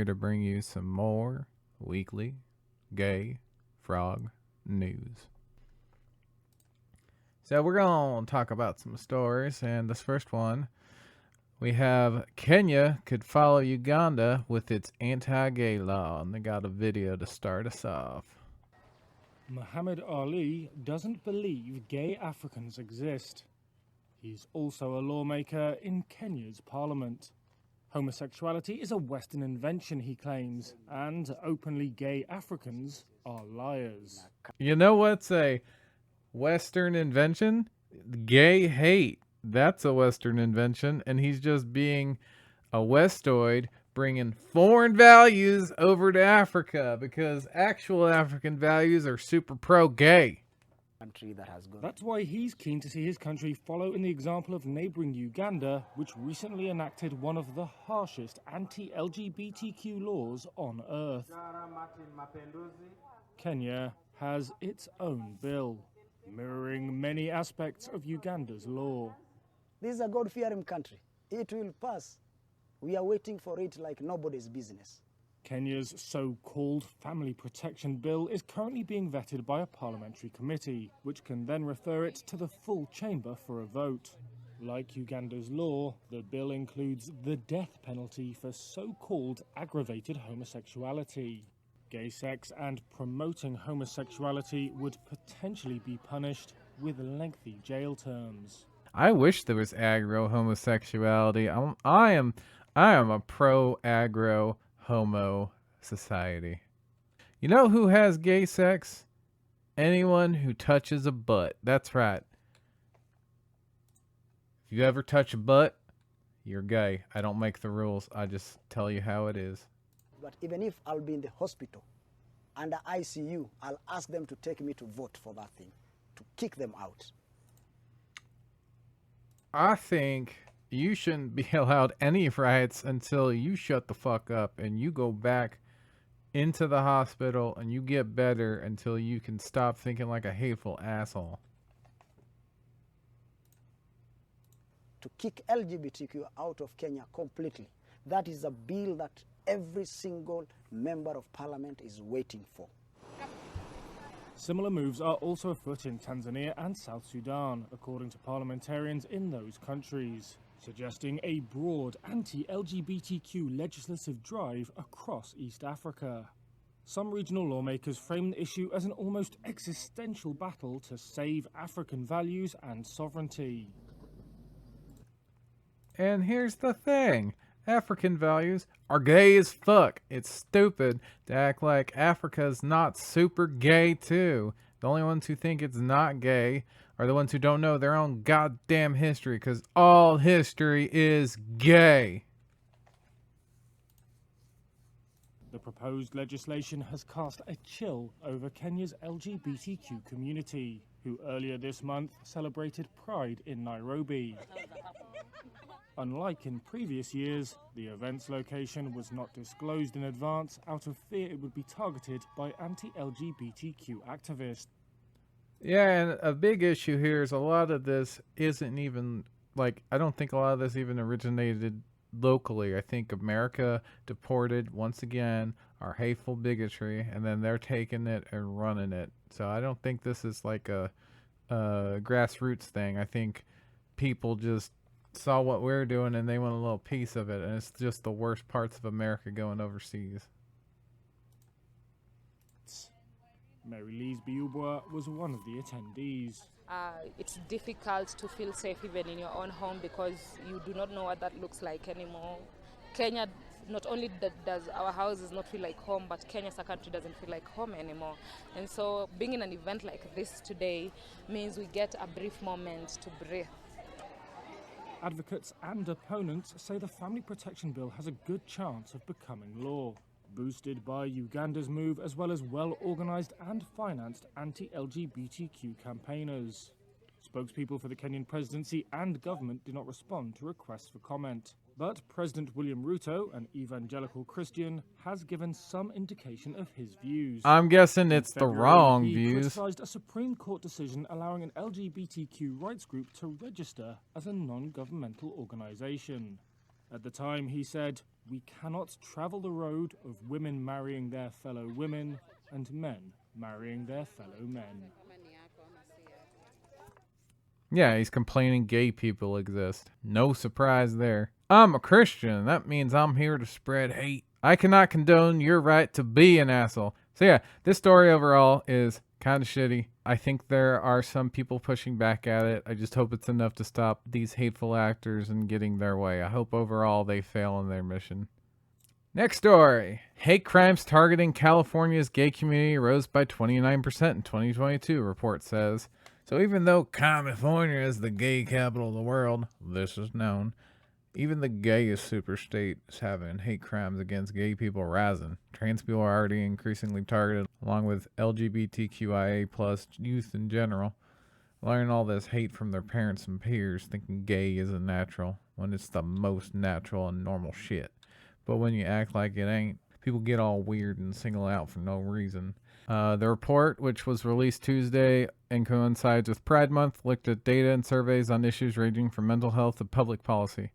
here to bring you some more weekly gay frog news. So we're going to talk about some stories, and this first one, we have Kenya could follow Uganda with its anti-gay law, and they got a video to start us off. Muhammad Ali doesn't believe gay Africans exist. He's also a lawmaker in Kenya's parliament. Homosexuality is a Western invention, he claims, and openly gay Africans are liars. You know what's a Western invention? Gay hate. That's a Western invention, and he's just being a Westoid, bringing foreign values over to Africa because actual African values are super pro-gay. That's why he's keen to see his country follow in the example of neighbouring Uganda, which recently enacted one of the harshest anti-LGBTQ laws on earth. Kenya has its own bill, mirroring many aspects of Uganda's law. This is a God-fearing country. It will pass. We are waiting for it like nobody's business. Kenya's so-called family protection bill is currently being vetted by a parliamentary committee, which can then refer it to the full chamber for a vote. Like Uganda's law, the bill includes the death penalty for so-called aggravated homosexuality. Gay sex and promoting homosexuality would potentially be punished with lengthy jail terms. I wish there was aggro homosexuality. I am a pro-aggro homo society. You know who has gay sex? Anyone who touches a butt. That's right. If you ever touch a butt, you're gay. I don't make the rules. I just tell you how it is. But even if I'll be in the hospital, under ICU, I'll ask them to take me to vote for that thing, to kick them out. I think you shouldn't be allowed any rights until you shut the fuck up and you go back into the hospital and you get better until you can stop thinking like a hateful asshole. To kick LGBTQ out of Kenya completely. That is a bill that every single member of parliament is waiting for. Similar moves are also afoot in Tanzania and South Sudan, according to parliamentarians in those countries, suggesting a broad anti-LGBTQ legislative drive across East Africa. Some regional lawmakers frame the issue as an almost existential battle to save African values and sovereignty. And here's the thing. African values are gay as fuck. It's stupid to act like Africa's not super gay too. The only ones who think it's not gay are the ones who don't know their own goddamn history, because all history is gay. The proposed legislation has cast a chill over Kenya's LGBTQ community, who earlier this month celebrated Pride in Nairobi. Unlike in previous years, the event's location was not disclosed in advance out of fear it would be targeted by anti-LGBTQ activists. Yeah, and a big issue here is a lot of this isn't even, I don't think a lot of this even originated locally. I think America deported, once again, our hateful bigotry, and then they're taking it and running it. So I don't think this is like a grassroots thing. I think people just saw what we're doing and they want a little piece of it, and it's just the worst parts of America going overseas. Mary Lise Biubwa was one of the attendees. It's difficult to feel safe even in your own home because you do not know what that looks like anymore. Kenya, not only does our houses not feel like home, but Kenya as a country doesn't feel like home anymore. And so being in an event like this today means we get a brief moment to breathe. Advocates and opponents say the family protection bill has a good chance of becoming law, boosted by Uganda's move as well as well-organised and financed anti-LGBTQ campaigners. Spokespeople for the Kenyan presidency and government did not respond to requests for comment. But President William Ruto, an evangelical Christian, has given some indication of his views. I'm guessing it's the wrong he views. criticised a Supreme Court decision allowing an LGBTQ rights group to register as a non-governmental organisation. At the time, he said, We cannot travel the road of women marrying their fellow women and men marrying their fellow men. Yeah, he's complaining gay people exist. No surprise there. I'm a Christian. That means I'm here to spread hate. I cannot condone your right to be an asshole. So yeah, this story overall is kind of shitty. I think there are some people pushing back at it. I just hope it's enough to stop these hateful actors and getting their way. I hope overall they fail in their mission. Next story. Hate crimes targeting California's gay community rose by 29% in 2022, report says. So even though California is the gay capital of the world, this is known, even the gayest superstate is having hate crimes against gay people rising. Trans people are already increasingly targeted, along with LGBTQIA plus youth in general. Learning all this hate from their parents and peers, thinking gay isn't natural, when it's the most natural and normal shit. But when you act like it ain't, people get all weird and single out for no reason. The report, which was released Tuesday and coincides with Pride Month, looked at data and surveys on issues ranging from mental health to public policy.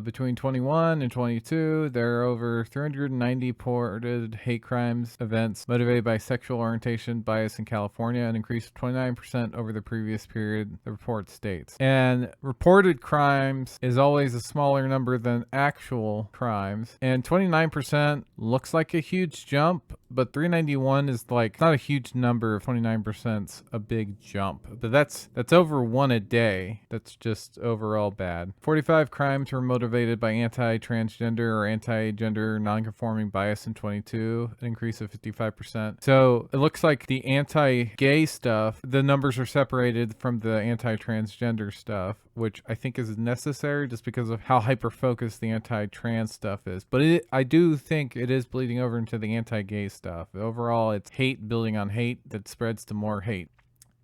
Between 21 and 22, there are over 390 reported hate crimes events motivated by sexual orientation bias in California, an increase of 29% over the previous period, the report states. And reported crimes is always a smaller number than actual crimes, and 29% looks like a huge jump, but 391 is like not a huge number. 29%'s a big jump, but that's over one a day. That's just overall bad. 45 crimes were motivated by anti-transgender or anti-gender non-conforming bias in 22, an increase of 55%. So it looks like the anti-gay stuff, the numbers are separated from the anti-transgender stuff, which I think is necessary just because of how hyper-focused the anti-trans stuff is. But I do think it is bleeding over into the anti-gay stuff. Overall, it's hate building on hate that spreads to more hate.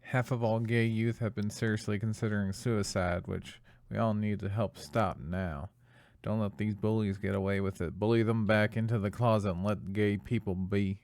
Half of all gay youth have been seriously considering suicide, which we all need to help stop now. Don't let these bullies get away with it. Bully them back into the closet and let gay people be.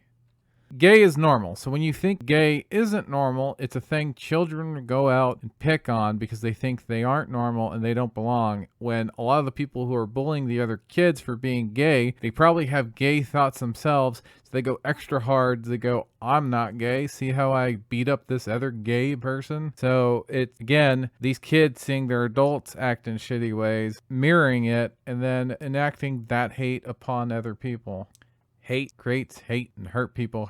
Gay is normal. So when you think gay isn't normal, it's a thing children go out and pick on because they think they aren't normal and they don't belong. When a lot of the people who are bullying the other kids for being gay, they probably have gay thoughts themselves. So they go extra hard. They go, I'm not gay. See how I beat up this other gay person? So it's, again, these kids seeing their adults act in shitty ways, mirroring it, and then enacting that hate upon other people. Hate creates hate and hurt people.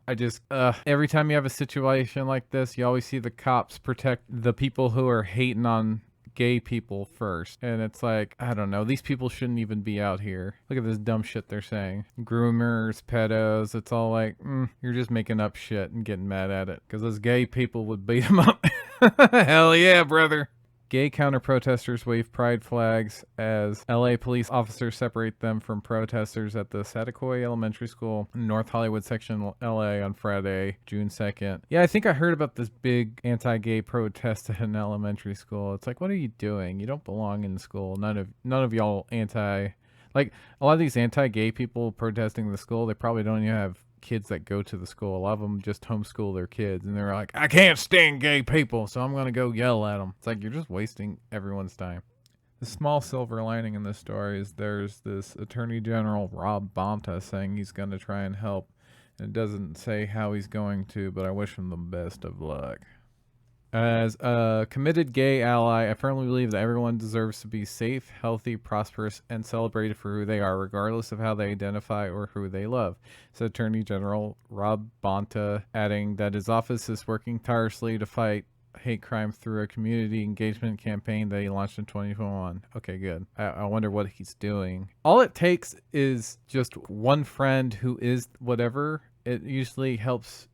I just, every time you have a situation like this, you always see the cops protect the people who are hating on gay people first. And it's like, I don't know, these people shouldn't even be out here. Look at this dumb shit they're saying. Groomers, pedos, it's all like, you're just making up shit and getting mad at it. Because those gay people would beat them up. Hell yeah, brother. Gay counter-protesters wave pride flags as LA police officers separate them from protesters at the Satakoy Elementary School in North Hollywood section LA on Friday, June 2nd. Yeah, I think I heard about this big anti-gay protest at an elementary school. It's like, what are you doing? You don't belong in school. None of y'all like a lot of these anti-gay people protesting the school, they probably don't even have kids that go to the school. A lot of them just homeschool their kids and they're like, I can't stand gay people, so I'm gonna go yell at them. It's like, you're just wasting everyone's time. The small silver lining in this story is there's this Attorney General Rob Bonta saying he's gonna try and help, and it doesn't say how he's going to, but I wish him the best of luck. As a committed gay ally, I firmly believe that everyone deserves to be safe, healthy, prosperous, and celebrated for who they are, regardless of how they identify or who they love, said Attorney General Rob Bonta, adding that his office is working tirelessly to fight hate crime through a community engagement campaign that he launched in 2021. Okay, good. I wonder what he's doing. All it takes is just one friend who is whatever. It usually helps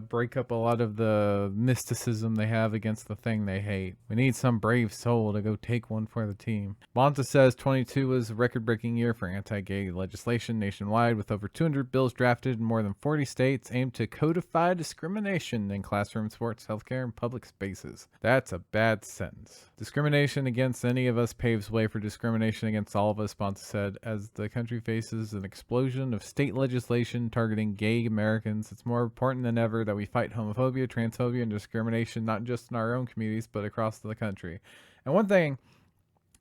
break up a lot of the mysticism they have against the thing they hate. We need some brave soul to go take one for the team. Bonta says 22 was a record-breaking year for anti-gay legislation nationwide, with over 200 bills drafted in more than 40 states aimed to codify discrimination in classroom, sports, healthcare, and public spaces. That's a bad sentence. Discrimination against any of us paves way for discrimination against all of us, Bonta said. As the country faces an explosion of state legislation targeting gay Americans, it's more important than ever that we fight homophobia, transphobia, and discrimination, not just in our own communities, but across the country. And one thing,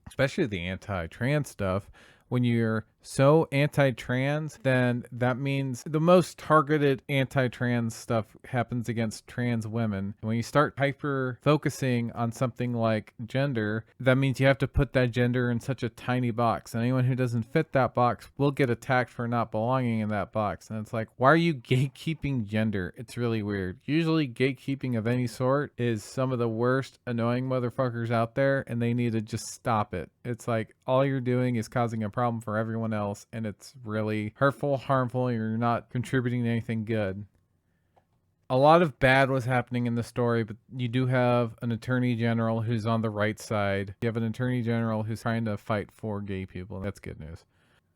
especially the anti-trans stuff, when you're so anti-trans, then that means the most targeted anti-trans stuff happens against trans women. When you start hyper focusing on something like gender, that means you have to put that gender in such a tiny box. And anyone who doesn't fit that box will get attacked for not belonging in that box. And it's like, why are you gatekeeping gender? It's really weird. Usually gatekeeping of any sort is some of the worst annoying motherfuckers out there, and they need to just stop it. It's like all you're doing is causing a problem for everyone else, and it's really hurtful, harmful, and you're not contributing to anything good. A lot of bad was happening in the story, but you do have an attorney general who's on the right side. You have an attorney general who's trying to fight for gay people. That's good news.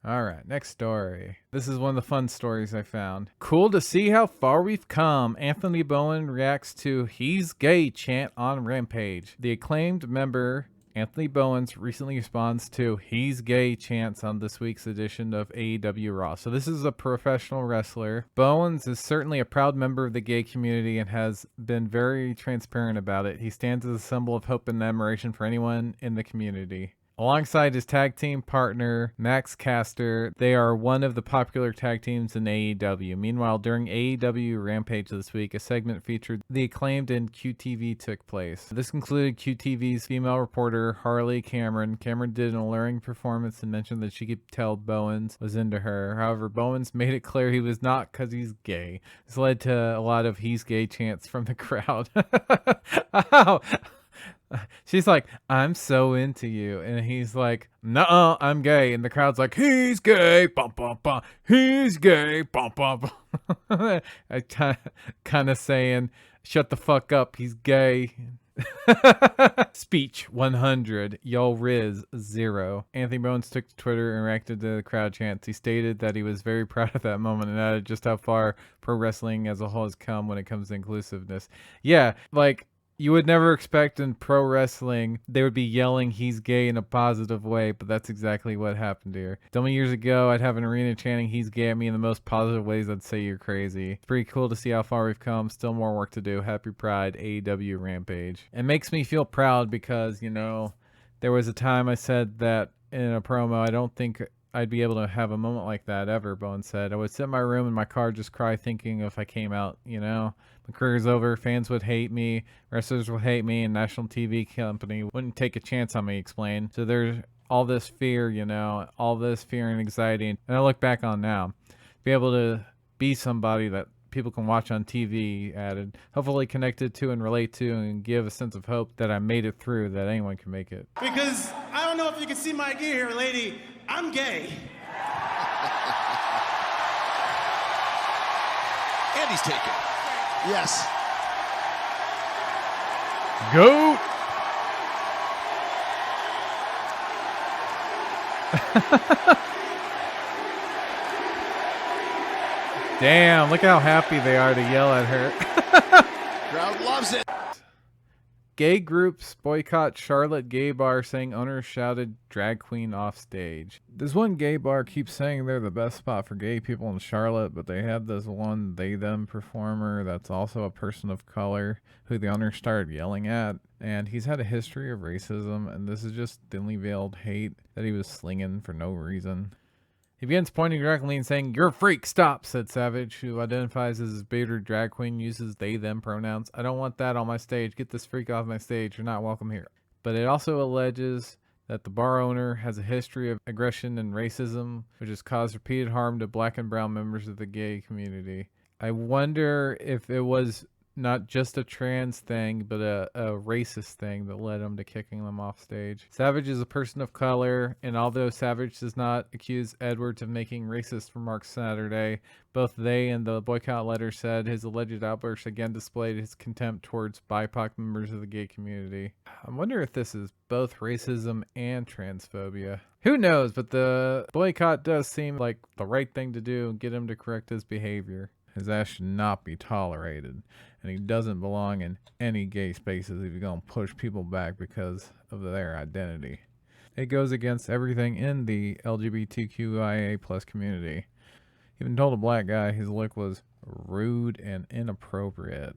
All right, next story. This is one of the fun stories I found. Cool to see how far we've come. Anthony Bowen reacts to "He's Gay" chant on Rampage. The acclaimed member Anthony Bowens recently responds to "He's Gay" chants on this week's edition of AEW Raw. So this is a professional wrestler. Bowens is certainly a proud member of the gay community and has been very transparent about it. He stands as a symbol of hope and admiration for anyone in the community. Alongside his tag team partner, Max Caster, they are one of the popular tag teams in AEW. Meanwhile, during AEW Rampage this week, a segment featured the Acclaimed and QTV took place. This included QTV's female reporter, Harley Cameron. Cameron did an alluring performance and mentioned that she could tell Bowens was into her. However, Bowens made it clear he was not because he's gay. This led to a lot of "He's Gay" chants from the crowd. Ow! She's like, "I'm so into you." And he's like, "Nuh-uh, I'm gay." And the crowd's like, "He's gay, bum, bum, bum. He's gay, bum, bum, bum." I kind of saying, "Shut the fuck up, he's gay." Speech 100, Yo Riz 0. Anthony Bowens took to Twitter and reacted to the crowd chants. He stated that he was very proud of that moment and added just how far pro wrestling as a whole has come when it comes to inclusiveness. Yeah, like, you would never expect in pro wrestling they would be yelling "He's gay" in a positive way, but that's exactly what happened here. Tell me years ago I'd have an arena chanting "He's gay" at me in the most positive ways. I'd say you're crazy. It's pretty cool to see how far we've come. Still more work to do. Happy Pride, AEW Rampage. It makes me feel proud because, you know, there was a time I said that in a promo, I don't think I'd be able to have a moment like that ever, Bowens said. I would sit in my room in my car, just cry thinking if I came out, you know. My career's over, fans would hate me, wrestlers would hate me, and national TV company wouldn't take a chance on me, explained. So there's all this fear, you know, all this fear and anxiety. And I look back on now, be able to be somebody that people can watch on TV, added, hopefully connected to and relate to and give a sense of hope that I made it through, that anyone can make it. Because I don't know if you can see my gear, lady, I'm gay. Andy's taken. Yes. Go! Damn, look how happy they are to yell at her. Crowd loves it. Gay groups boycott Charlotte gay bar, saying owners shouted drag queen off stage. This one gay bar keeps saying they're the best spot for gay people in Charlotte, but they had this one they-them performer that's also a person of color who the owner started yelling at. And he's had a history of racism, and this is just thinly veiled hate that he was slinging for no reason. He begins pointing directly and saying, "You're a freak, stop," said Savage, who identifies as his beta drag queen, uses they-them pronouns. "I don't want that on my stage. Get this freak off my stage. You're not welcome here." But it also alleges that the bar owner has a history of aggression and racism, which has caused repeated harm to black and brown members of the gay community. I wonder if it was not just a trans thing, but a racist thing that led him to kicking them off stage. Savage is a person of color, and although Savage does not accuse Edwards of making racist remarks Saturday, both they and the boycott letter said his alleged outburst again displayed his contempt towards BIPOC members of the gay community. I wonder if this is both racism and transphobia. Who knows, but the boycott does seem like the right thing to do and get him to correct his behavior. His ass should not be tolerated, and he doesn't belong in any gay spaces if you're going to push people back because of their identity. It goes against everything in the LGBTQIA plus community. Even told a black guy his look was rude and inappropriate,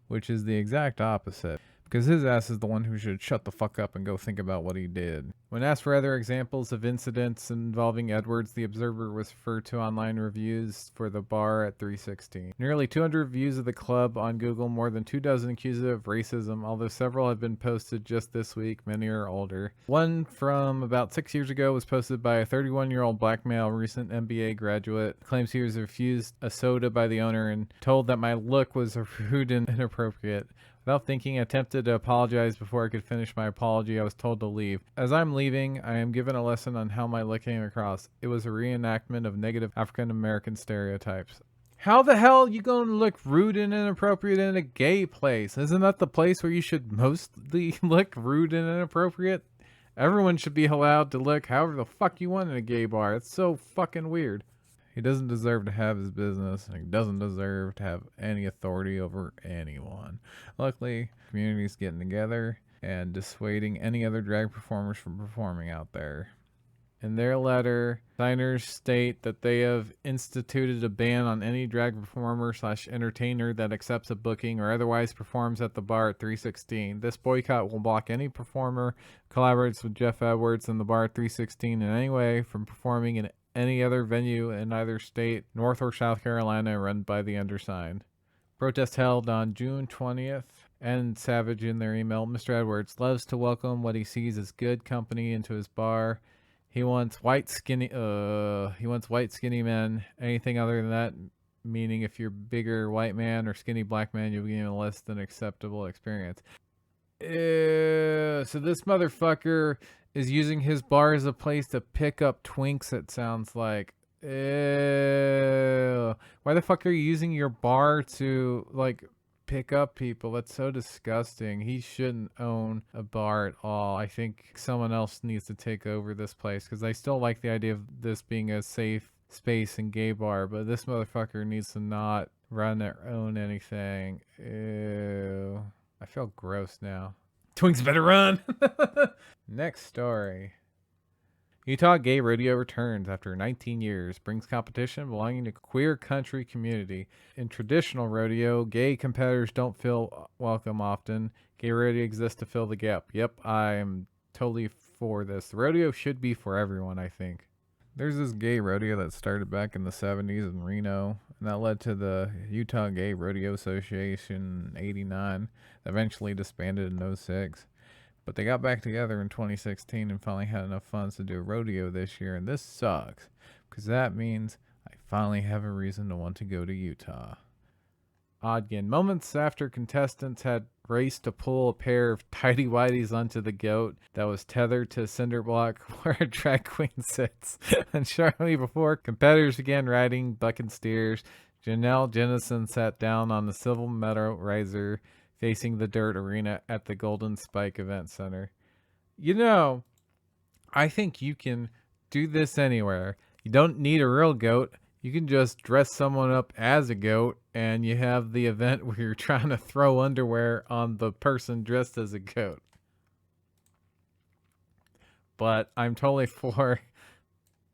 which is the exact opposite. because his ass is the one who should shut the fuck up and go think about what he did. When asked for other examples of incidents involving Edwards, the Observer was referred to online reviews for the bar at 316. Nearly 200 reviews of the club on Google, more than 24 accused of racism, although several have been posted just this week, many are older. One from about 6 years ago was posted by a 31-year-old black male, recent MBA graduate, claims he was refused a soda by the owner and told that my look was rude and inappropriate. Without thinking, I attempted to apologize before I could finish my apology. I was told to leave. As I'm leaving, I am given a lesson on how my look came across. It was a reenactment of negative African American stereotypes. How the hell are you going to look rude and inappropriate in a gay place? Isn't that the place where you should mostly look rude and inappropriate? Everyone should be allowed to look however the fuck you want in a gay bar. It's so fucking weird. He doesn't deserve to have his business, and he doesn't deserve to have any authority over anyone. Luckily, the community's getting together and dissuading any other drag performers from performing out there. In their letter, signers state that they have instituted a ban on any drag performer/entertainer that accepts a booking or otherwise performs at the bar at 316. This boycott will block any performer who collaborates with Jeff Edwards in the bar at 316 in any way from performing in any other venue in either state, North or South Carolina, run by the undersigned. Protest held on June 20th. And savage in their email, Mr. Edwards loves to welcome what he sees as good company into his bar. He wants white skinny men. Anything other than that, meaning if you're bigger white man or skinny black man, you'll be given a less than acceptable experience. So this motherfucker is using his bar as a place to pick up twinks, it sounds like. Ew. Why the fuck are you using your bar to, like, pick up people? That's so disgusting. He shouldn't own a bar at all. I think someone else needs to take over this place, because I still like the idea of this being a safe space and gay bar, but this motherfucker needs to not run or own anything. Ew. I feel gross now. Twinks better run! Next story. Utah gay rodeo returns after 19 years, brings competition belonging to queer country community. In traditional rodeo, gay competitors don't feel welcome often. Gay rodeo exists to fill the gap. Yep, I'm totally for this. The rodeo should be for everyone, I think. There's this gay rodeo that started back in the 70s in Reno, and that led to the Utah Gay Rodeo Association in 89, that eventually disbanded in 06. But they got back together in 2016 and finally had enough funds to do a rodeo this year, and this sucks, because that means I finally have a reason to want to go to Utah. Again, moments after contestants had raced to pull a pair of tighty-whities onto the goat that was tethered to a cinder block where a drag queen sits, and shortly before competitors began riding bucking steers, Janelle Jennison sat down on the Civil Meadow riser facing the dirt arena at the Golden Spike Event Center. You know, I think you can do this anywhere. You don't need a real goat. You can just dress someone up as a goat, and you have the event where you're trying to throw underwear on the person dressed as a goat. But I'm totally for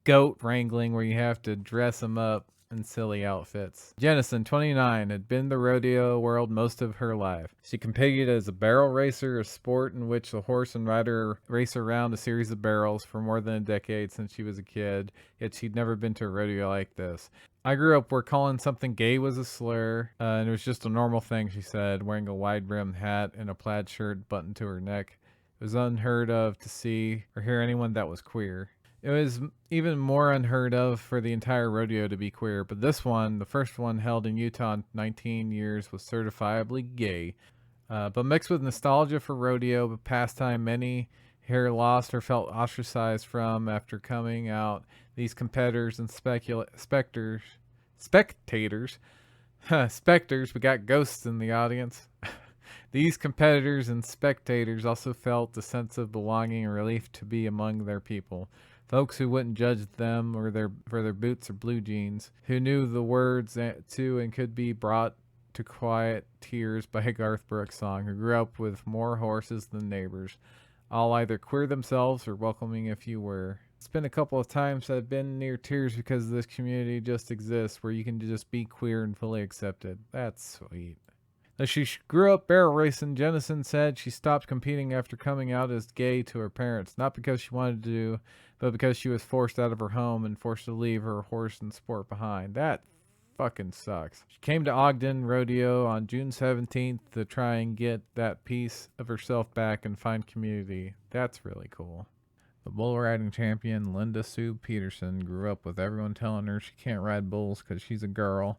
goat wrangling where you have to dress them up in silly outfits. Jennison, 29, had been in the rodeo world most of her life. She competed as a barrel racer, a sport in which the horse and rider race around a series of barrels for more than a decade since she was a kid, yet she'd never been to a rodeo like this. I grew up where calling something gay was a slur, and it was just a normal thing, she said, wearing a wide-brimmed hat and a plaid shirt buttoned to her neck. It was unheard of to see or hear anyone that was queer. It was even more unheard of for the entire rodeo to be queer, but this one, the first one held in Utah in 19 years, was certifiably gay. But mixed with nostalgia for rodeo, a pastime many here lost or felt ostracized from after coming out, these competitors and spectators, we got ghosts in the audience. These competitors and spectators also felt a sense of belonging and relief to be among their people. Folks who wouldn't judge them or for their boots or blue jeans, who knew the words to and could be brought to quiet tears by a Garth Brooks song, who grew up with more horses than neighbors, all either queer themselves or welcoming if you were. It's been a couple of times I've been near tears because this community just exists where you can just be queer and fully accepted. That's sweet. As she grew up barrel racing, Jennison said she stopped competing after coming out as gay to her parents, not because she wanted to, but because she was forced out of her home and forced to leave her horse and sport behind. That fucking sucks. She came to Ogden Rodeo on June 17th to try and get that piece of herself back and find community. That's really cool. The bull riding champion, Linda Sue Peterson, grew up with everyone telling her she can't ride bulls because she's a girl.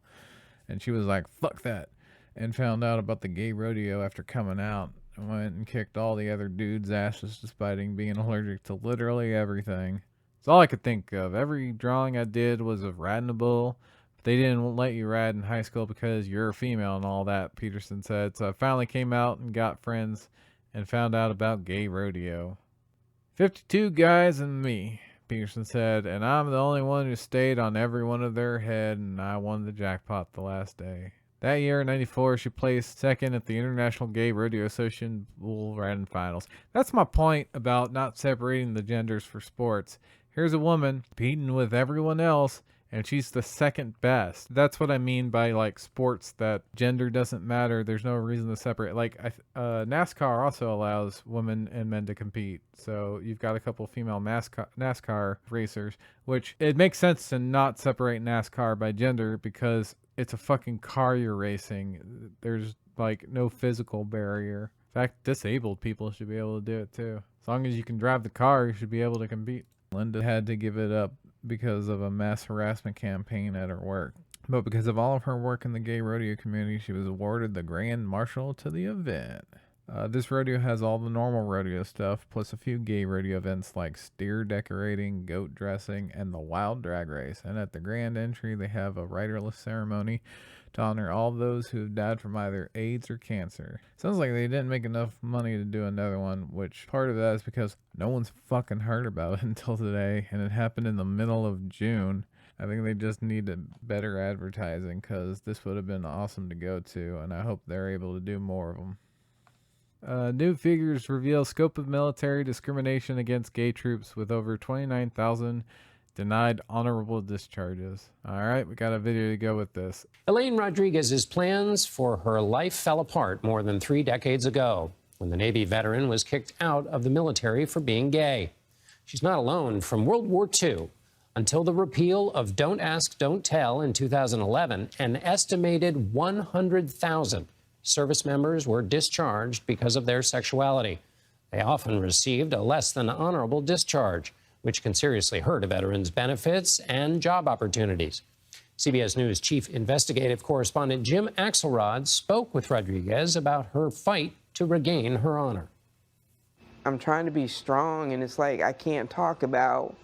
And she was like, fuck that. And found out about the gay rodeo after coming out. And went and kicked all the other dudes' asses despite being allergic to literally everything. It's all I could think of. Every drawing I did was of riding a bull. But they didn't let you ride in high school because you're a female and all that, Peterson said. So I finally came out and got friends and found out about gay rodeo. 52 guys and me, Peterson said, and I'm the only one who stayed on every one of their head, and I won the jackpot the last day. That year, in 94, she placed second at the International Gay Rodeo Association Bull Riding Finals. That's my point about not separating the genders for sports. Here's a woman competing with everyone else, and she's the second best. That's what I mean by like sports that gender doesn't matter. There's no reason to separate. Like NASCAR also allows women and men to compete. So you've got a couple female NASCAR racers, which it makes sense to not separate NASCAR by gender because it's a fucking car you're racing. There's like no physical barrier. In fact, disabled people should be able to do it too. As long as you can drive the car, you should be able to compete. Linda had to give it up because of a mass harassment campaign at her work. But because of all of her work in the gay rodeo community, she was awarded the Grand Marshal to the event. This rodeo has all the normal rodeo stuff, plus a few gay rodeo events like steer decorating, goat dressing, and the wild drag race. And at the grand entry, they have a riderless ceremony to honor all those who have died from either AIDS or cancer. Sounds like they didn't make enough money to do another one, which part of that is because no one's fucking heard about it until today, and it happened in the middle of June. I think they just need better advertising, because this would have been awesome to go to, and I hope they're able to do more of them. New figures reveal scope of military discrimination against gay troops with over 29,000 denied honorable discharges. All right, we got a video to go with this. Elaine Rodriguez's plans for her life fell apart more than 3 decades ago when the Navy veteran was kicked out of the military for being gay. She's not alone. From World War II until the repeal of Don't Ask, Don't Tell in 2011, an estimated 100,000 service members were discharged because of their sexuality. They often received a less than honorable discharge, which can seriously hurt a veteran's benefits and job opportunities. CBS News chief investigative correspondent Jim Axelrod spoke with Rodriguez about her fight to regain her honor. I'm trying to be strong, and it's like I can't talk about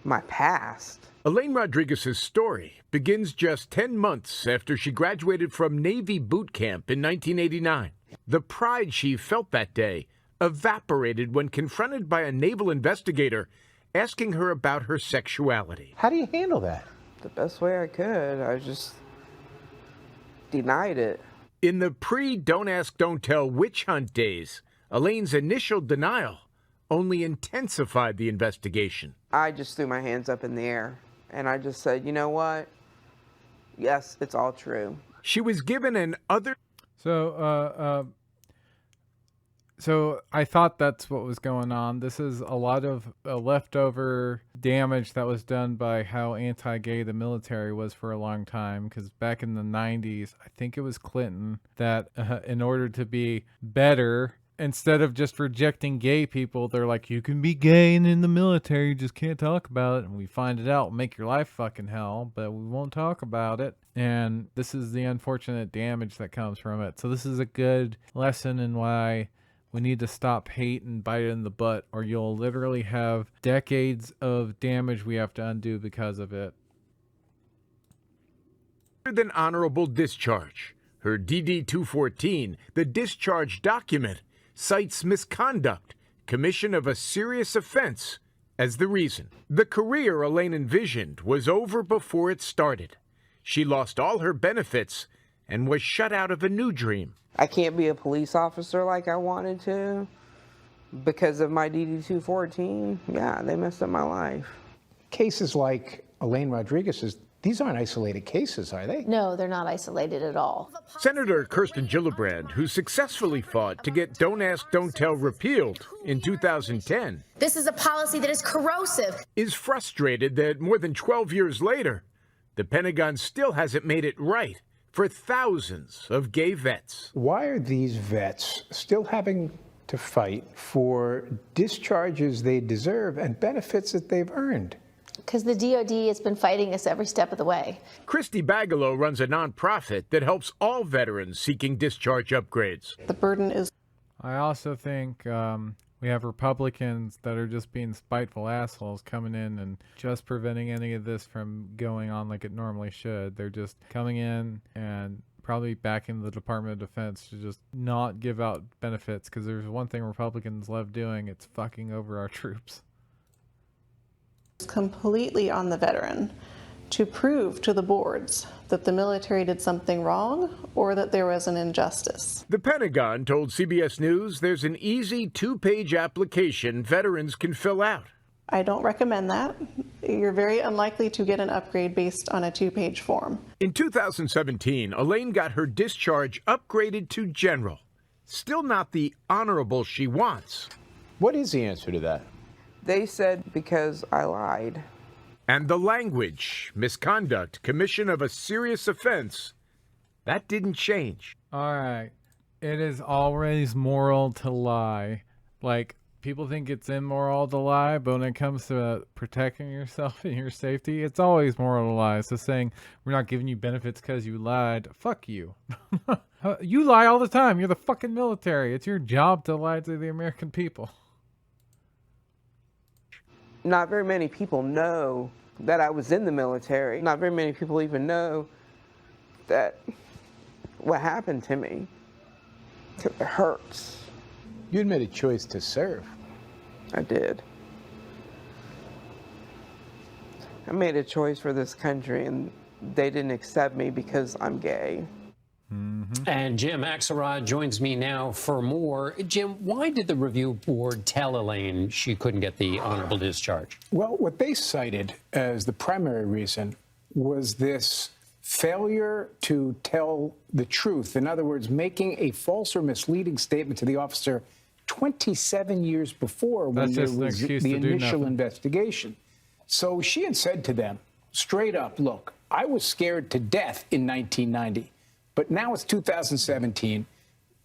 my past. Elaine Rodriguez's story begins just 10 months after she graduated from Navy boot camp in 1989. The pride she felt that day evaporated when confronted by a naval investigator asking her about her sexuality. How do you handle that? The best way I could. I just denied it. In the pre-Don't Ask, Don't Tell witch hunt days, Elaine's initial denial only intensified the investigation. I just threw my hands up in the air, and I just said, you know what? Yes, it's all true. She was given an other... So I thought that's what was going on. This is a lot of leftover damage that was done by how anti-gay the military was for a long time. Because back in the 90s, I think it was Clinton, that in order to be better, instead of just rejecting gay people, they're like, you can be gay and in the military, you just can't talk about it. And we find it out, make your life fucking hell, but we won't talk about it. And this is the unfortunate damage that comes from it. So this is a good lesson in why we need to stop hate and bite it in the butt, or you'll literally have decades of damage we have to undo because of it. Than honorable discharge. Her DD-214, the discharge document, cites misconduct, commission of a serious offense, as the reason. The career Elaine envisioned was over before it started. She lost all her benefits and was shut out of a new dream. I can't be a police officer like I wanted to because of my DD-214. Yeah, they messed up my life. Cases like Elaine Rodriguez's, These aren't isolated cases, are they? No, they're not isolated at all. Senator Kirsten Gillibrand, who successfully fought to get Don't Ask, Don't Tell repealed in 2010, This is a policy that is corrosive. is frustrated that more than 12 years later, the Pentagon still hasn't made it right for thousands of gay vets. Why are these vets still having to fight for discharges they deserve and benefits that they've earned? Because the DoD has been fighting us every step of the way. Christy Bagelow runs a nonprofit that helps all veterans seeking discharge upgrades. The burden is... I also think we have Republicans that are just being spiteful assholes coming in and just preventing any of this from going on like it normally should. They're just coming in and probably backing the Department of Defense to just not give out benefits, because there's one thing Republicans love doing, it's fucking over our troops. Completely on the veteran to prove to the boards that the military did something wrong or that there was an injustice. The Pentagon told CBS News there's an easy 2-page application veterans can fill out. I don't recommend that. You're very unlikely to get an upgrade based on a 2-page form. In 2017, Elaine got her discharge upgraded to general. Still not the honorable she wants. What is the answer to that? They said because I lied. And the language, misconduct, commission of a serious offense, that didn't change. All right. It is always moral to lie. Like, people think it's immoral to lie, but when it comes to protecting yourself and your safety, it's always moral to lie. So saying, we're not giving you benefits because you lied, fuck you. You lie all the time. You're the fucking military. It's your job to lie to the American people. Not very many people know that I was in the military. Not very many people even know that what happened to me. It hurts. You made a choice to serve. I did. I made a choice for this country, and they didn't accept me because I'm gay. And Jim Axelrod joins me now for more. Jim, why did the review board tell Elaine she couldn't get the honorable discharge? Well, what they cited as the primary reason was this failure to tell the truth. In other words, making a false or misleading statement to the officer 27 years before when there was the initial investigation. So she had said to them straight up, look, I was scared to death in 1990. But now it's 2017.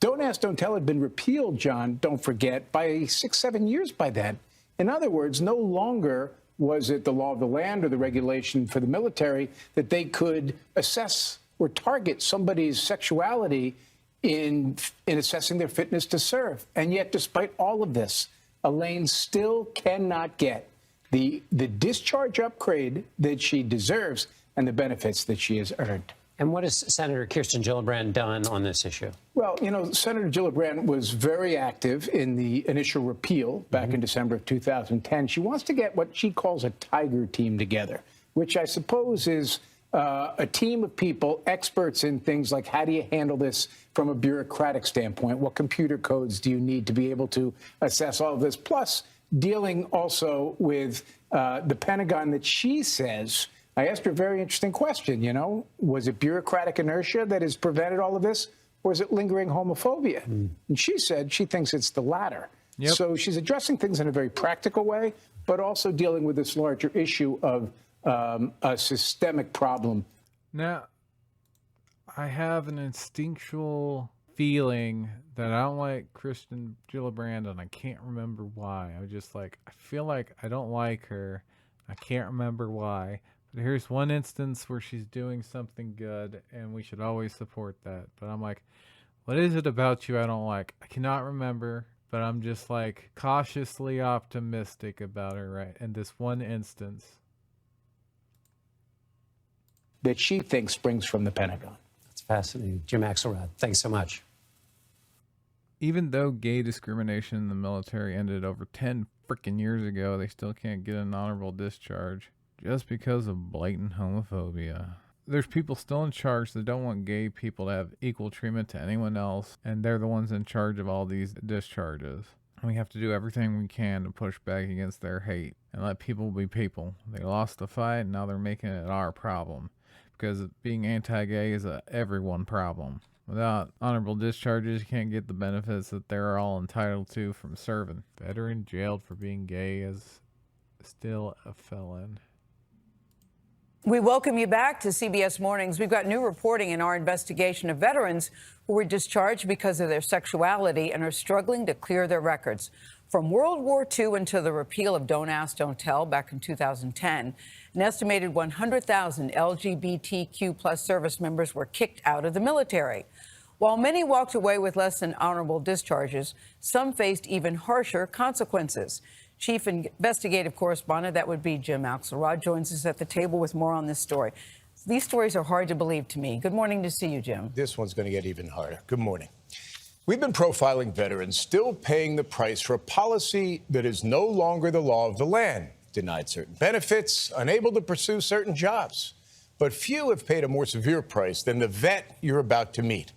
Don't Ask, Don't Tell had been repealed, John, don't forget, by 6-7 years by then. In other words, no longer was it the law of the land or the regulation for the military that they could assess or target somebody's sexuality in assessing their fitness to serve. And yet, despite all of this, Elaine still cannot get the discharge upgrade that she deserves and the benefits that she has earned. And what has Senator Kirsten Gillibrand done on this issue? Well, you know, Senator Gillibrand was very active in the initial repeal back in December of 2010. She wants to get what she calls a tiger team together, which I suppose is a team of people, experts in things like how do you handle this from a bureaucratic standpoint? What computer codes do you need to be able to assess all of this? Plus, dealing also with the Pentagon that she says, I asked her a very interesting question, you know, was it bureaucratic inertia that has prevented all of this, or is it lingering homophobia? And she said she thinks it's the latter. Yep. So she's addressing things in a very practical way, but also dealing with this larger issue of a systemic problem. Now, I have an instinctual feeling that I don't like Kirsten Gillibrand, and I can't remember why. I just like, I feel like I don't like her. I can't remember why. But here's one instance where she's doing something good, and we should always support that. But I'm like, what is it about you I don't like? I cannot remember, but I'm just like cautiously optimistic about her right in this one instance. That she thinks springs from the Pentagon. That's fascinating. Jim Axelrod, thanks so much. Even though gay discrimination in the military ended over 10 freaking years ago, they still can't get an honorable discharge just because of blatant homophobia. There's people still in charge that don't want gay people to have equal treatment to anyone else, and they're the ones in charge of all these discharges. We have to do everything we can to push back against their hate and let people be people. They lost the fight, and now they're making it our problem. Because being anti-gay is a everyone problem. Without honorable discharges, you can't get the benefits that they're all entitled to from serving. Veteran jailed for being gay is still a felon. We welcome you back to CBS Mornings. We've got new reporting in our investigation of veterans who were discharged because of their sexuality and are struggling to clear their records. From World War II until the repeal of Don't Ask, Don't Tell back in 2010, an estimated 100,000 LGBTQ plus service members were kicked out of the military. While many walked away with less than honorable discharges, some faced even harsher consequences. Chief Investigative Correspondent, that would be Jim Axelrod, joins us at the table with more on this story. These stories are hard to believe to me. Good morning to see you, Jim. This one's going to get even harder. Good morning. We've been profiling veterans still paying the price for a policy that is no longer the law of the land. Denied certain benefits, unable to pursue certain jobs. But few have paid a more severe price than the vet you're about to meet.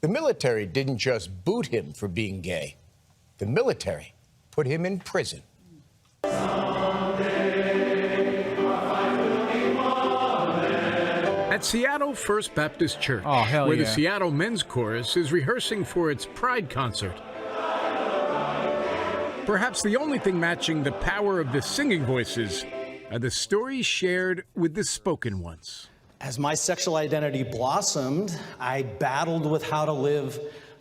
The military didn't just boot him for being gay. The military put him in prison. At Seattle First Baptist Church, where the Seattle Men's Chorus is rehearsing for its Pride concert. Perhaps the only thing matching the power of the singing voices are the stories shared with the spoken ones. As my sexual identity blossomed, I battled with how to live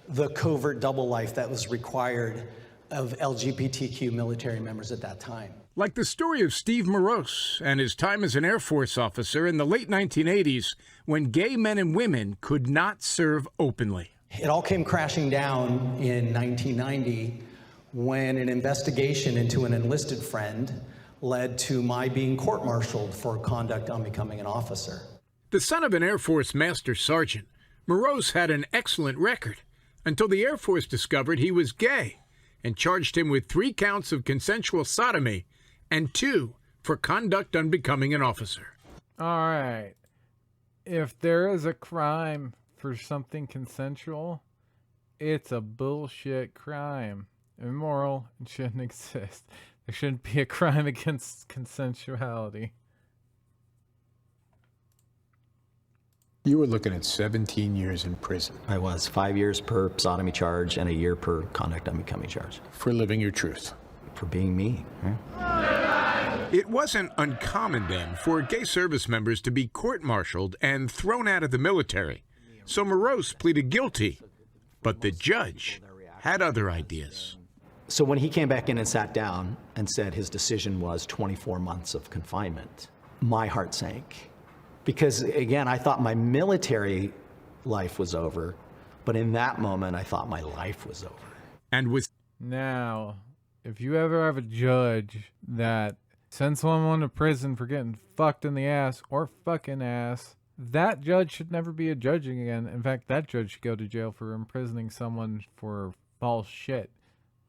the covert double life that was required of LGBTQ military members at that time. Like the story of Steve Morose and his time as an Air Force officer in the late 1980s when gay men and women could not serve openly. It all came crashing down in 1990 when an investigation into an enlisted friend led to my being court-martialed for conduct unbecoming an officer. The son of an Air Force Master Sergeant, Morose had an excellent record until the Air Force discovered he was gay and charged him with 3 counts of consensual sodomy and 2 for conduct unbecoming an officer. All right. If there is a crime for something consensual, it's a bullshit crime. Immoral and shouldn't exist. There shouldn't be a crime against consensuality. You were looking at 17 years in prison. I was 5 years per sodomy charge and a year per conduct unbecoming charge. For living your truth. For being me. Right? It wasn't uncommon then for gay service members to be court-martialed and thrown out of the military. So Morose pleaded guilty, but the judge had other ideas. So when he came back in and sat down and said his decision was 24 months of confinement, my heart sank. Because, again, I thought my military life was over, but in that moment, I thought my life was over. And with now, if you ever have a judge that sends someone to prison for getting fucked in the ass or fucking ass, that judge should never be a judge again. In fact, that judge should go to jail for imprisoning someone for false shit.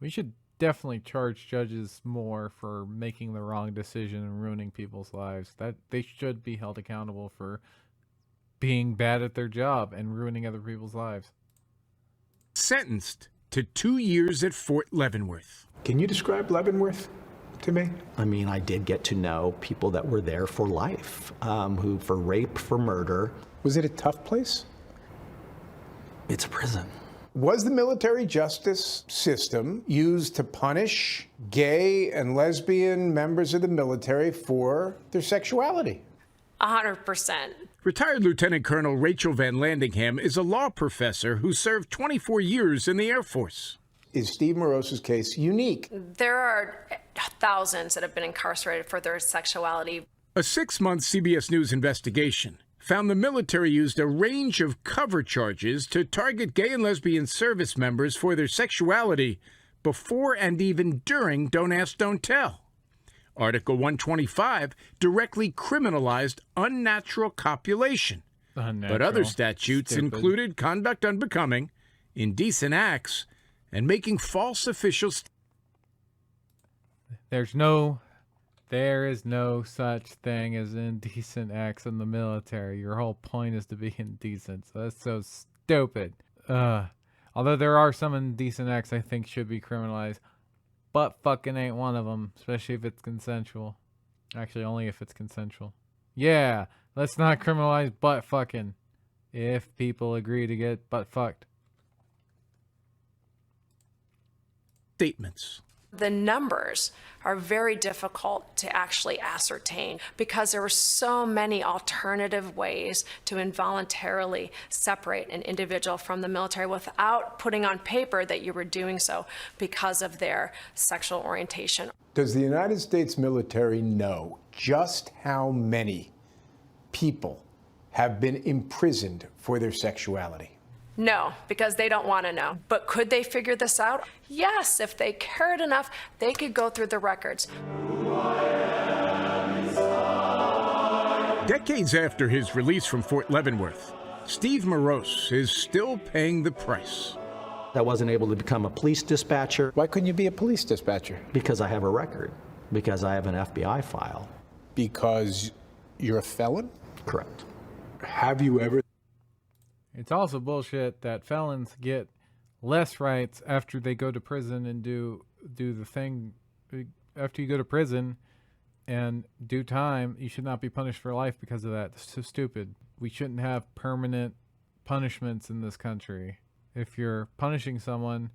We should definitely charge judges more for making the wrong decision and ruining people's lives. That they should be held accountable for being bad at their job and ruining other people's lives. Sentenced to 2 years at Fort Leavenworth. Can you describe Leavenworth to me? I mean, I did get to know people that were there for life, who for rape, for murder. Was it a tough place? It's a prison. Was the military justice system used to punish gay and lesbian members of the military for their sexuality? 100%. Retired Lieutenant Colonel Rachel Van Landingham is a law professor who served 24 years in the Air Force. Is Steve Morose's case unique? There are thousands that have been incarcerated for their sexuality. A 6-month CBS News investigation found the military used a range of cover charges to target gay and lesbian service members for their sexuality before and even during Don't Ask, Don't Tell. Article 125 directly criminalized unnatural copulation. But other statutes included conduct unbecoming, indecent acts, and making false official There is no such thing as indecent acts in the military. Your whole point is to be indecent. So that's so stupid. Although there are some indecent acts I think should be criminalized. butt fucking ain't one of them, especially if it's consensual. Actually, only if it's consensual. Yeah, let's not criminalize butt fucking if people agree to get butt fucked. Statements. The numbers are very difficult to actually ascertain because there were so many alternative ways to involuntarily separate an individual from the military without putting on paper that you were doing so because of their sexual orientation. Does the United States military know just how many people have been imprisoned for their sexuality? No, because they don't want to know. But could they figure this out? Yes, if they cared enough, they could go through the records. Decades after his release from Fort Leavenworth, Steve Morose is still paying the price. I wasn't able to become a police dispatcher. Why couldn't you be a police dispatcher? Because I have a record. Because I have an FBI file. Because you're a felon? Correct. Have you ever? It's also bullshit that felons get less rights after they go to prison and do the thing. After you go to prison and do time, you should not be punished for life because of that. It's so stupid. We shouldn't have permanent punishments in this country. If you're punishing someone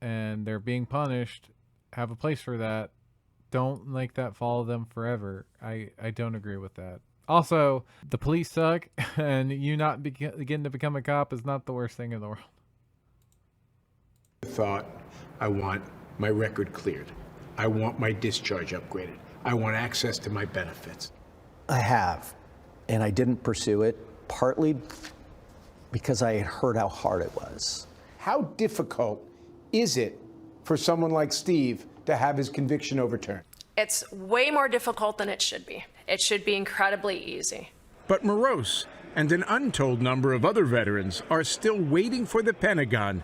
and they're being punished, have a place for that. Don't make that follow them forever. I don't agree with that. Also, the police suck, and you not getting to become a cop is not the worst thing in the world. Thought, I want my record cleared. I want my discharge upgraded. I want access to my benefits. I have, and I didn't pursue it, partly because I had heard how hard it was. How difficult is it for someone like Steve to have his conviction overturned? It's way more difficult than it should be. It should be incredibly easy. But Morose and an untold number of other veterans are still waiting for the Pentagon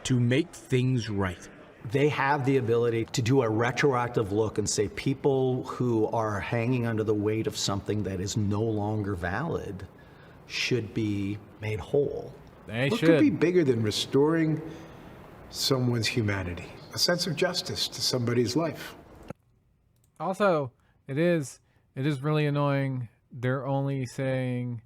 to make things right. They have the ability to do a retroactive look and say people who are hanging under the weight of something that is no longer valid should be made whole. What could be bigger than restoring someone's humanity, a sense of justice to somebody's life? Also, it is really annoying. They're only saying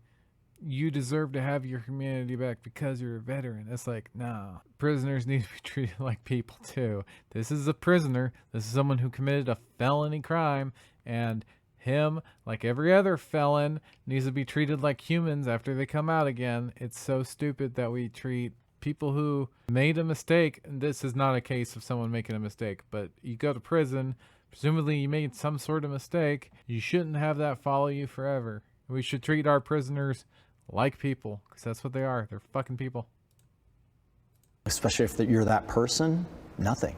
you deserve to have your humanity back because you're a veteran. It's like, no, prisoners need to be treated like people too. This is a prisoner. This is someone who committed a felony crime, and him, like every other felon, needs to be treated like humans after they come out again. It's so stupid that we treat people who made a mistake. And this is not a case of someone making a mistake, but you go to prison. Presumably you made some sort of mistake. You shouldn't have that follow you forever. We should treat our prisoners like people, because that's what they are. They're fucking people. Especially if you're that person, nothing.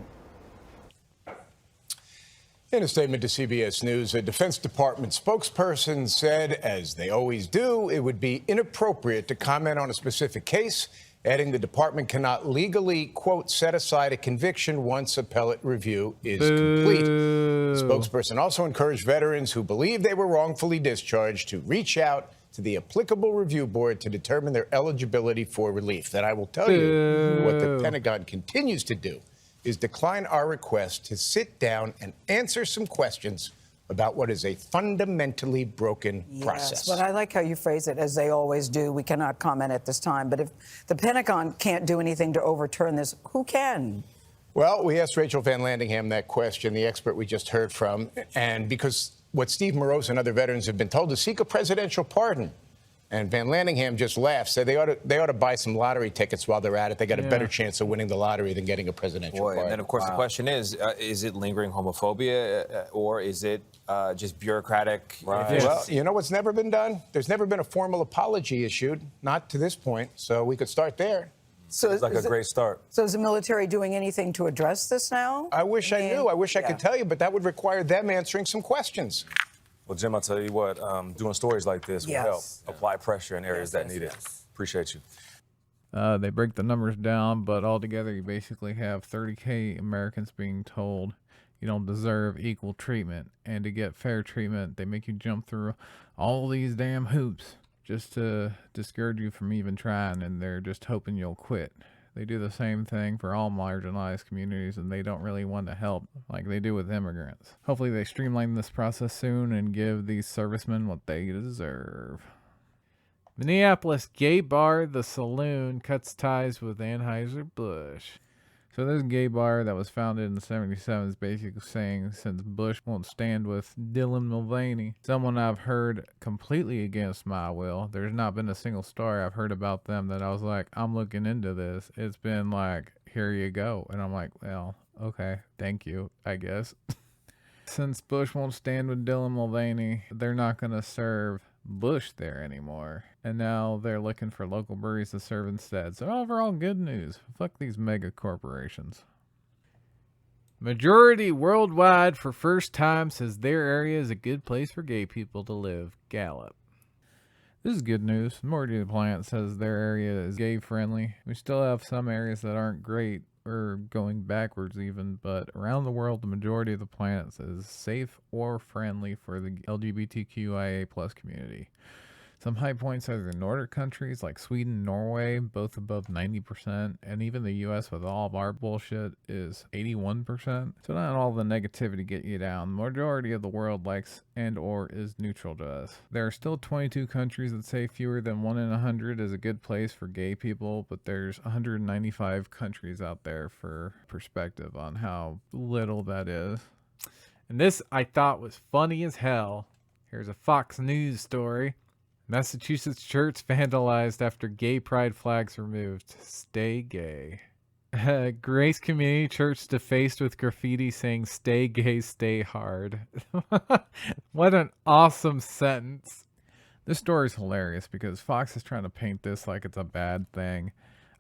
In a statement to CBS News, a Defense Department spokesperson said, as they always do, it would be inappropriate to comment on a specific case, adding the department cannot legally, quote, set aside a conviction once appellate review is complete. The spokesperson also encouraged veterans who believe they were wrongfully discharged to reach out to the applicable review board to determine their eligibility for relief. That I will tell you what the Pentagon continues to do is decline our request to sit down and answer some questions about what is a fundamentally broken process. But I like how you phrase it, as they always do. We cannot comment at this time. But if the Pentagon can't do anything to overturn this, who can? Well, we asked Rachel Van Landingham that question, the expert we just heard from, and because what Steve Morose and other veterans have been told to seek a presidential pardon. And Van Landingham just laughed, said they ought to buy some lottery tickets while they're at it. They got a better chance of winning the lottery than getting a presidential pardon. And then, of course, the question is it lingering homophobia or is it just bureaucratic? Well, you know what's never been done? There's never been a formal apology issued, not to this point, so we could start there. So it's like a great start. So is the military doing anything to address this now? I wish I knew. I wish I could tell you, but that would require them answering some questions. Well, Jim, I'll tell you what, doing stories like this will help apply pressure in areas that need it. Appreciate you. They break the numbers down, but altogether you basically have 30,000 Americans being told you don't deserve equal treatment. And to get fair treatment, they make you jump through all these damn hoops just to discourage you from even trying, and they're just hoping you'll quit. They do the same thing for all marginalized communities, and they don't really want to help like they do with immigrants. Hopefully they streamline this process soon and give these servicemen what they deserve. Minneapolis gay bar, the Saloon, cuts ties with Anheuser-Busch. So this gay bar that was founded in the 77 is basically saying since Bush won't stand with Dylan Mulvaney, someone I've heard completely against my will. There's not been a single story I've heard about them that I was like, I'm looking into this. It's been like, here you go. And I'm like, well, okay, thank you, I guess. Since Bush won't stand with Dylan Mulvaney, they're not going to serve Bush there anymore. And now they're looking for local breweries to serve instead. So overall, good news. Fuck these mega corporations. Majority worldwide for first time says their area is a good place for gay people to live. Gallup. This is good news. The majority of the planet says their area is gay friendly. We still have some areas that aren't great or going backwards even, but around the world, the majority of the planet says safe or friendly for the LGBTQIA plus community. Some high points are the Nordic countries like Sweden and Norway, both above 90%, and even the US with all of our bullshit is 81%. So not all the negativity get you down. The majority of the world likes and or is neutral to us. There are still 22 countries that say fewer than 1 in 100 is a good place for gay people, but there's 195 countries out there for perspective on how little that is. And this I thought was funny as hell. Here's a Fox News story. Massachusetts church vandalized after gay pride flags removed. Stay gay. Grace Community Church defaced with graffiti saying stay gay, stay hard. What an awesome sentence. This story is hilarious because Fox is trying to paint this like it's a bad thing.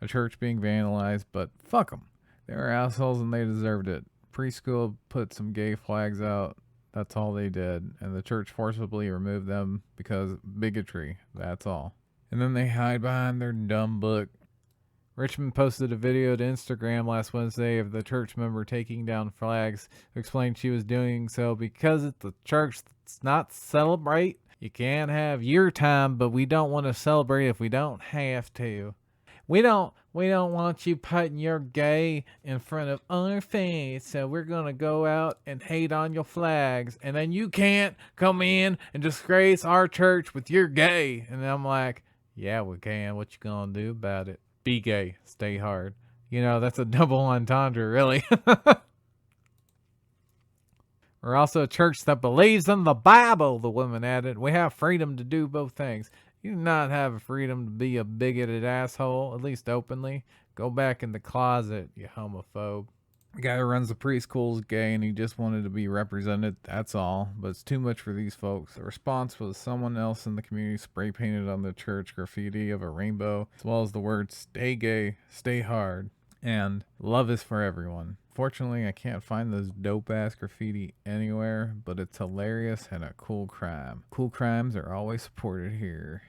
A church being vandalized, but fuck them. They were assholes and they deserved it. Preschool put some gay flags out. That's all they did. And the church forcibly removed them because bigotry. That's all. And then they hide behind their dumb book. Richmond posted a video to Instagram last Wednesday of the church member taking down flags, who explained she was doing so because it's a church that's not celebrate. You can't have your time, but we don't want to celebrate if we don't have to. We don't want you putting your gay in front of our face, so we're going to go out and hate on your flags, and then you can't come in and disgrace our church with your gay. And I'm like, yeah, we can. What you going to do about it? Be gay. Stay hard. You know, that's a double entendre, really. We're also a church that believes in the Bible, the woman added. We have freedom to do both things. You do not have a freedom to be a bigoted asshole, at least openly. Go back in the closet, you homophobe. The guy who runs the preschool is gay and he just wanted to be represented, that's all. But it's too much for these folks. The response was someone else in the community spray painted on the church graffiti of a rainbow, as well as the words, stay gay, stay hard, and love is for everyone. Fortunately, I can't find this dope-ass graffiti anywhere, but it's hilarious and a cool crime. Cool crimes are always supported here.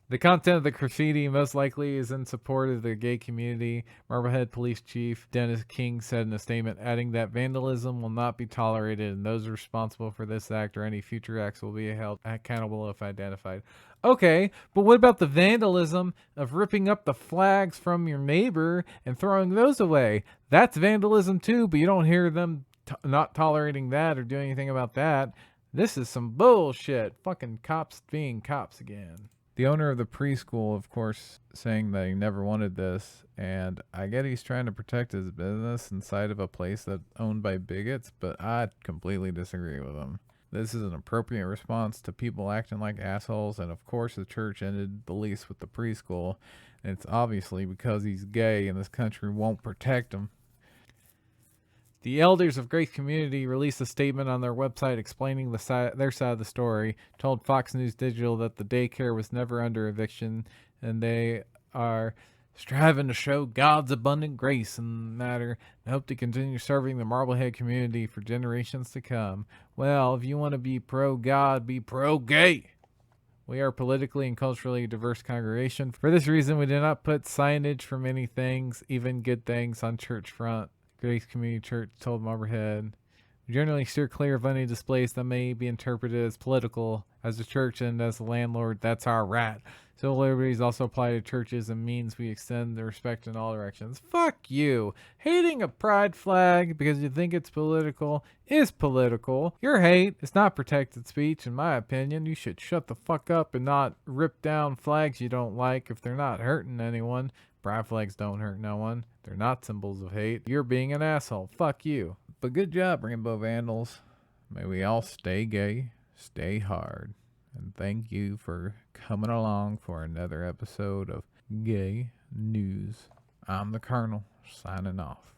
The content of the graffiti most likely is in support of the gay community, Marblehead Police Chief Dennis King said in a statement, adding that vandalism will not be tolerated and those responsible for this act or any future acts will be held accountable if identified. Okay, but what about the vandalism of ripping up the flags from your neighbor and throwing those away? That's vandalism too, but you don't hear them not tolerating that or doing anything about that. This is some bullshit. Fucking cops being cops again. The owner of the preschool, of course, saying that he never wanted this, and I get he's trying to protect his business inside of a place that's owned by bigots, but I completely disagree with him. This is an appropriate response to people acting like assholes, and of course the church ended the lease with the preschool, and it's obviously because he's gay and this country won't protect him. The elders of Grace Community released a statement on their website explaining their side of the story, told Fox News Digital that the daycare was never under eviction, and they are striving to show God's abundant grace in the matter and hope to continue serving the Marblehead community for generations to come. Well, if you want to be pro-God, be pro-gay. We are a politically and culturally diverse congregation. For this reason, we do not put signage for many things, even good things, on church front. Grace Community Church told Marblehead. We generally steer clear of any displays that may be interpreted as political. As a church and as a landlord, that's our right. Civil liberties also apply to churches and means we extend the respect in all directions. Fuck you. Hating a pride flag because you think it's political is political. Your hate is not protected speech, in my opinion. You should shut the fuck up and not rip down flags you don't like if they're not hurting anyone. Pride flags don't hurt no one. They're not symbols of hate. You're being an asshole. Fuck you. But good job, Rainbow Vandals. May we all stay gay, stay hard. And thank you for coming along for another episode of Gay News. I'm the Colonel, signing off.